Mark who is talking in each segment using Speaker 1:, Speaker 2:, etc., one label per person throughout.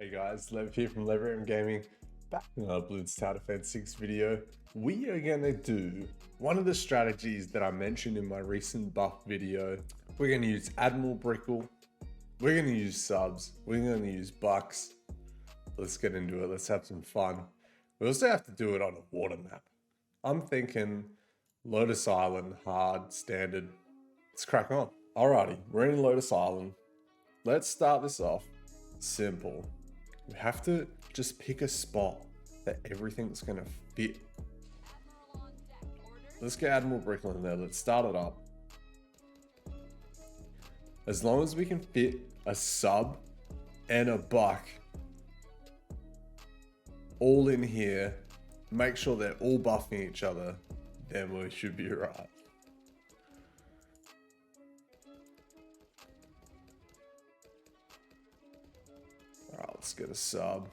Speaker 1: Hey guys, Lev here from Lever Gaming, back in another Bloon BTD6 video. We are going to do one of the strategies that I mentioned in my recent buff video. We're going to use Admiral Brickle, we're going to use subs, we're going to use bucks. Let's get into it, let's have some fun. We also have to do it on a water map. I'm thinking Lotus Island, hard, standard. Let's crack on. Alrighty, we're in Lotus Island. Let's start this off simple. We have to just pick a spot that everything's gonna fit. Let's get Admiral Brickle in there. Let's start it up. As long as we can fit a sub and a buck all in here, make sure they're all buffing each other, then we should be right. Alright, let's get a sub.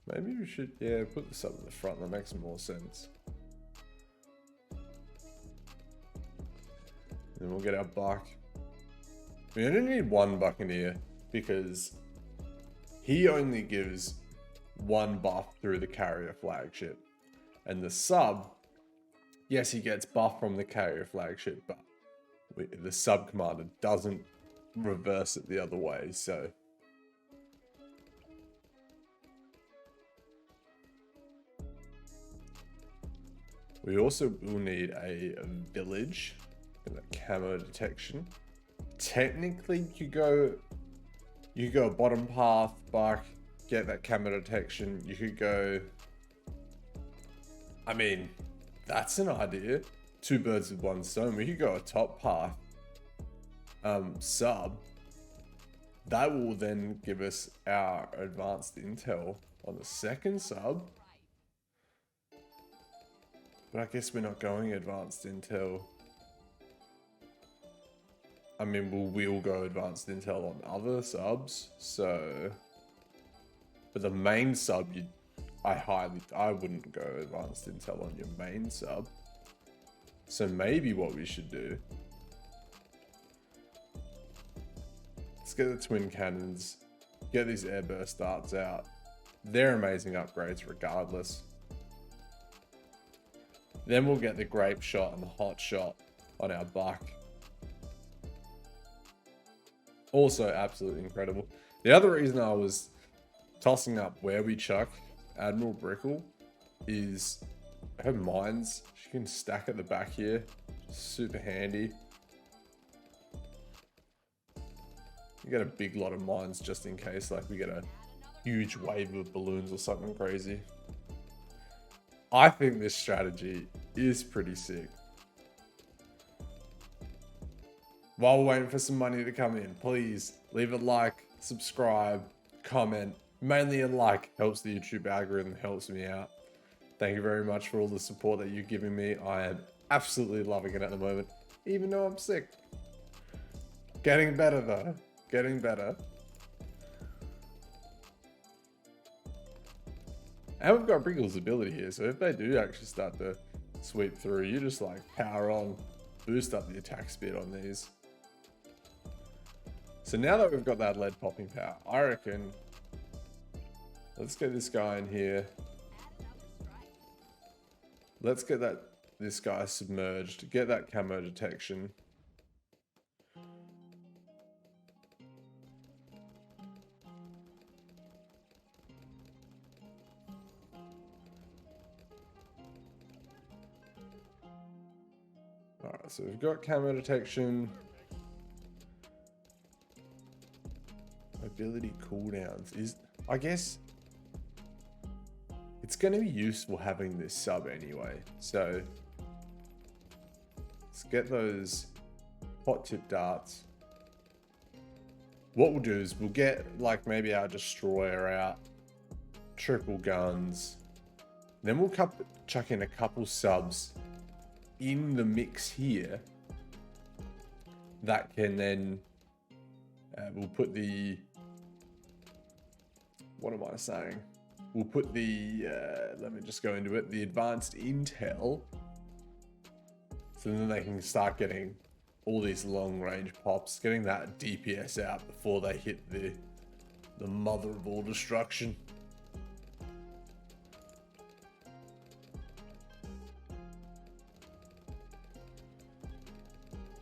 Speaker 1: Maybe we should, yeah, put the sub in the front, that makes more sense. Then we'll get our buck. We only need one buccaneer because he only gives one buff through the carrier flagship. And the sub, yes, he gets buff from the carrier flagship, but the sub commander doesn't reverse it the other way, so we also will need a village and a camo detection. Technically, you go bottom path, buck, get that camo detection. You could go, I mean, that's an idea. Two birds with one stone. We could go a top path sub. That will then give us our advanced intel on the second sub. But I guess we're not going advanced intel. I mean, we'll go advanced intel on other subs, so. But the main sub, I wouldn't go advanced intel on your main sub. So maybe what we should do, let's get the twin cannons, get these airburst darts out. They're amazing upgrades regardless. Then we'll get the grape shot and the hot shot on our buck. Also absolutely incredible. The other reason I was tossing up where we chuck Admiral Brickle is her mines. She can stack at the back here. Super handy. You get a big lot of mines just in case, like we get a huge wave of balloons or something crazy. I think this strategy is pretty sick. While we're waiting for some money to come in, please leave a like, subscribe, comment. Mainly a like helps the YouTube algorithm, helps me out. Thank you very much for all the support that you're giving me. I am absolutely loving it at the moment, even though I'm sick. Getting better though, getting better. And we've got Brickle's ability here, so if they do actually start to sweep through, you just like power on, boost up the attack speed on these. So now that we've got that lead popping power, I reckon, let's get this guy in here. Let's get this guy submerged, get that camo detection. Alright, so we've got camo detection. Ability cooldowns is, I guess, it's going to be useful having this sub anyway. So let's get those hot tip darts. What we'll do is we'll get like maybe our destroyer out, triple guns. Then we'll chuck in a couple subs in the mix here that can then, we'll put the, what am I saying? We'll put the, let me just go into it, the advanced intel. So then they can start getting all these long range pops, getting that DPS out before they hit the mother of all destruction.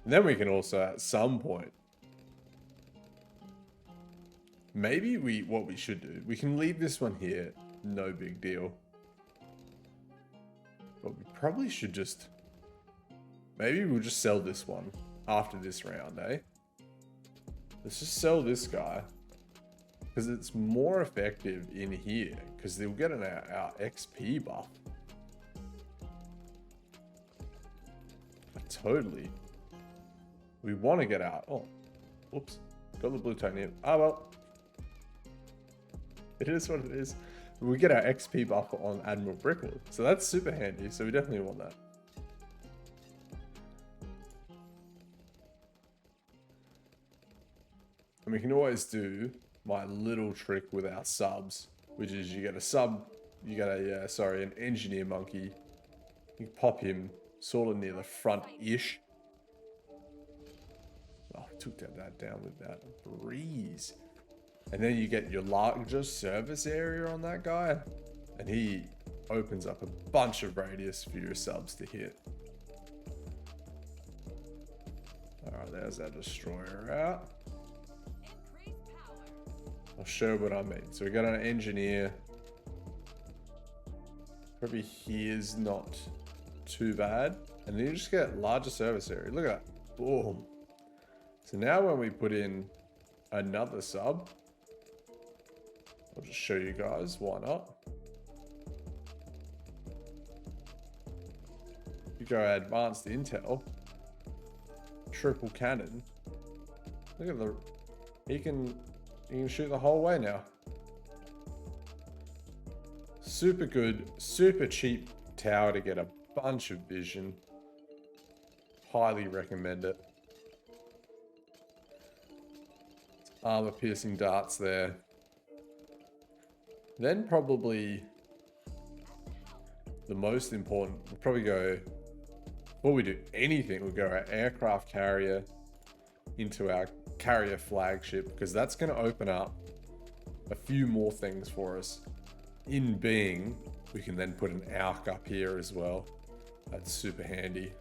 Speaker 1: And then we can also at some point, maybe what we should do, we can leave this one here, no big deal. But we probably should just, maybe we'll just sell this one after this round, eh? Let's just sell this guy. Because it's more effective in here. Because they'll get our XP buff. But totally. We want to get out. Oh, whoops. Got the blue titanium. Oh, well. It is what it is. We get our XP buff on Admiral Brickwood. So that's super handy. So we definitely want that. And we can always do my little trick with our subs, which is you get a sub, you get an engineer monkey. You pop him sort of near the front-ish. Oh, took that down with that breeze. And then you get your larger service area on that guy. And he opens up a bunch of radius for your subs to hit. Alright, there's our destroyer out. I'll show what I mean. So we got an engineer. Probably here's not too bad. And then you just get larger service area. Look at that. Boom. So now when we put in another sub, I'll just show you guys, why not? You go advanced intel, triple cannon. Look at he can shoot the whole way now. Super good, super cheap tower to get a bunch of vision. Highly recommend it. Armor piercing darts there. Then probably the most important, we'll probably go, before we do anything, we'll go our aircraft carrier into our carrier flagship, because that's going to open up a few more things for us. In being, we can then put an ARC up here as well. That's super handy.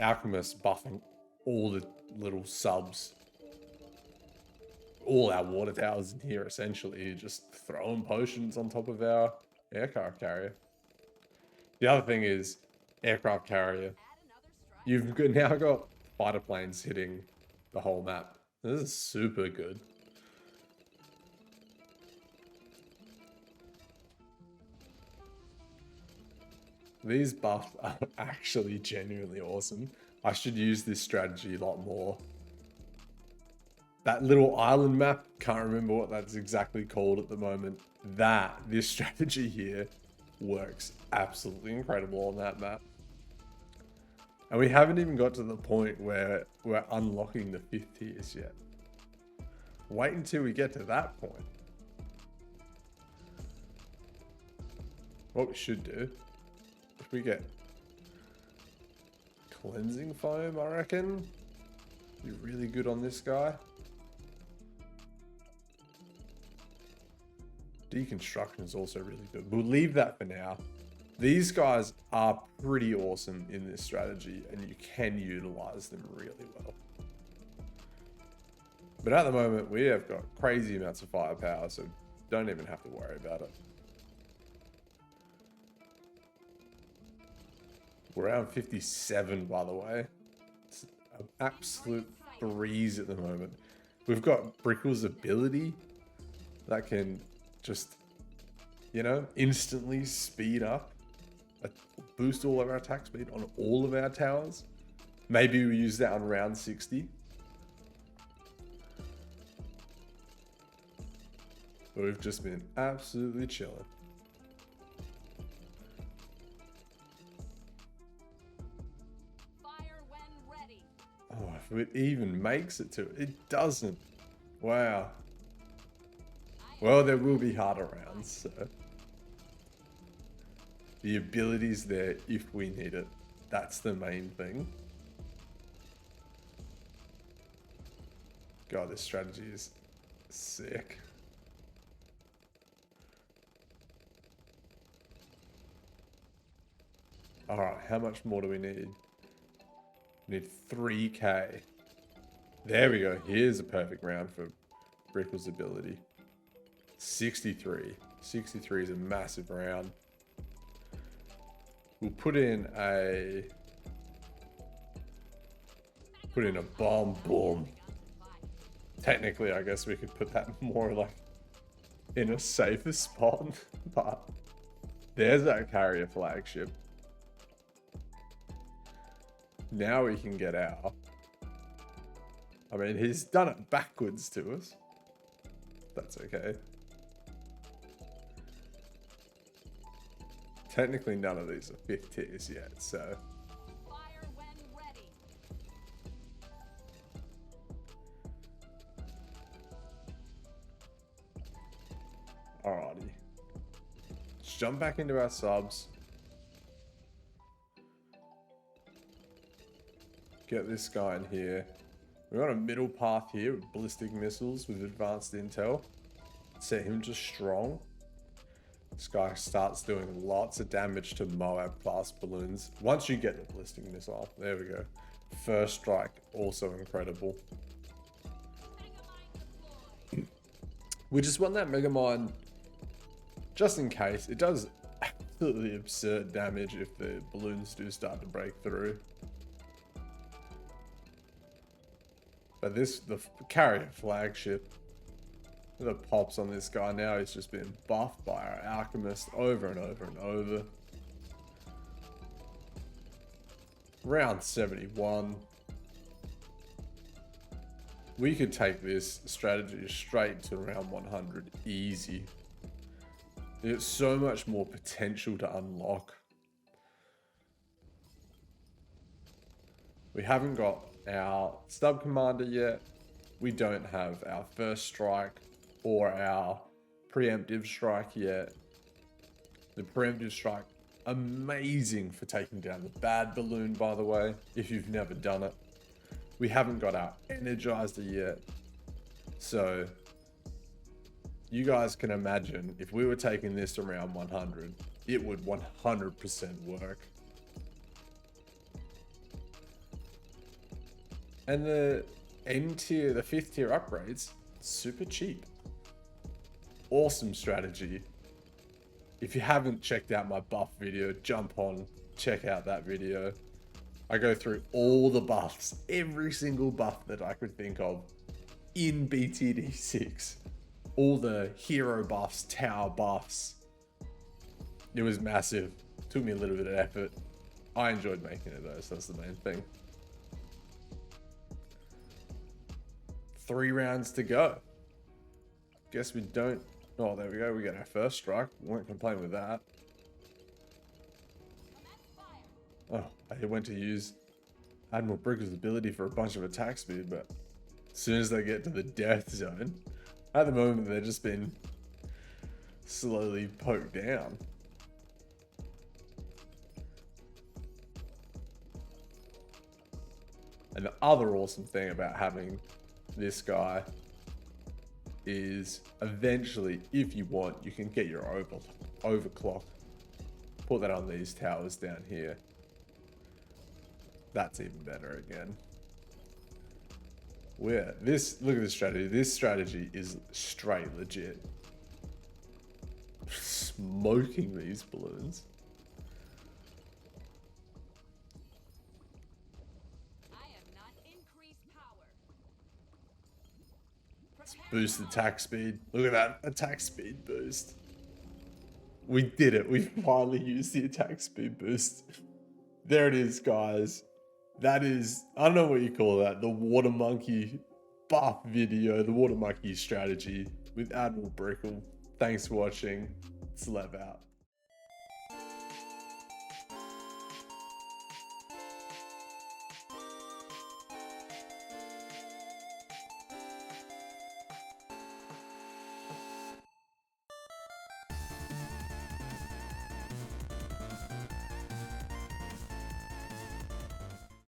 Speaker 1: Alchemist buffing all the little subs. All our water towers in here, essentially. Just throwing potions on top of our aircraft carrier. The other thing is, aircraft carrier. You've now got fighter planes hitting the whole map. This is super good. These buffs are actually genuinely awesome. I should use this strategy a lot more. That little island map, can't remember what that's exactly called at the moment. This strategy here works absolutely incredible on that map. And we haven't even got to the point where we're unlocking the 5th tiers yet. Wait until we get to that point. What we should do, if we get cleansing foam, I reckon, be really good on this guy. Deconstruction is also really good. We'll leave that for now. These guys are pretty awesome in this strategy, and you can utilize them really well. But at the moment, we have got crazy amounts of firepower, so don't even have to worry about it. We're around 57, by the way. It's an absolute breeze at the moment. We've got Brickle's ability that can just, you know, instantly speed up, boost all of our attack speed on all of our towers. Maybe we use that on round 60. But we've just been absolutely chilling.
Speaker 2: Fire when ready.
Speaker 1: Oh, if it even makes it to it. It doesn't. Wow. Well, there will be harder rounds, so. The ability's there if we need it. That's the main thing. God, this strategy is sick. All right, how much more do we need? We need 3K. There we go. Here's a perfect round for Brickle's ability. 63. 63 is a massive round. We'll put in a bomb. Boom. Technically, I guess we could put that more like in a safer spot, but there's that carrier flagship. Now we can get out. I mean, he's done it backwards to us. That's okay. Technically, none of these are 5th tiers yet, so.
Speaker 2: Fire when ready.
Speaker 1: Alrighty. Let's jump back into our subs. Get this guy in here. We're on a middle path here with ballistic missiles with advanced intel. Set him just strong. This guy starts doing lots of damage to Moab class balloons. Once you get the ballistic missile, there we go. First strike, also incredible. We just want that Mega Mine just in case. It does absolutely absurd damage if the balloons do start to break through. But the carrier flagship, the pops on this guy now, he's just been buffed by our alchemist over and over and over. Round 71. We could take this strategy straight to round 100 easy. There's so much more potential to unlock. We haven't got our sub commander yet. We don't have our first strike or our preemptive strike yet. The preemptive strike, amazing for taking down the bad balloon, by the way, if you've never done it. We haven't got our energizer yet. So you guys can imagine if we were taking this to round 100, it would 100% work. And the N tier, the 5th tier upgrades, super cheap. Awesome strategy. If you haven't checked out my buff video, jump on, check out that video. I go through all the buffs, every single buff that I could think of in BTD6. All the hero buffs, tower buffs. It was massive. Took me a little bit of effort. I enjoyed making it though, so that's the main thing. 3 rounds to go. Guess we don't. Oh, there we go. We got our first strike. Won't complain with that. Oh, I went to use Admiral Brickle's ability for a bunch of attack speed, but as soon as they get to the death zone, at the moment they're just been slowly poked down. And the other awesome thing about having this guy is eventually, if you want, you can get your overclock. Put that on these towers down here. That's even better again. Look at this strategy. This strategy is straight legit. Smoking these balloons. Boost attack speed. Look at that attack speed boost. We did it. We finally used the attack speed boost. There it is, guys. That is, I don't know what you call that. The water monkey buff video. The water monkey strategy with Admiral Brickle. Thanks for watching. Slev out.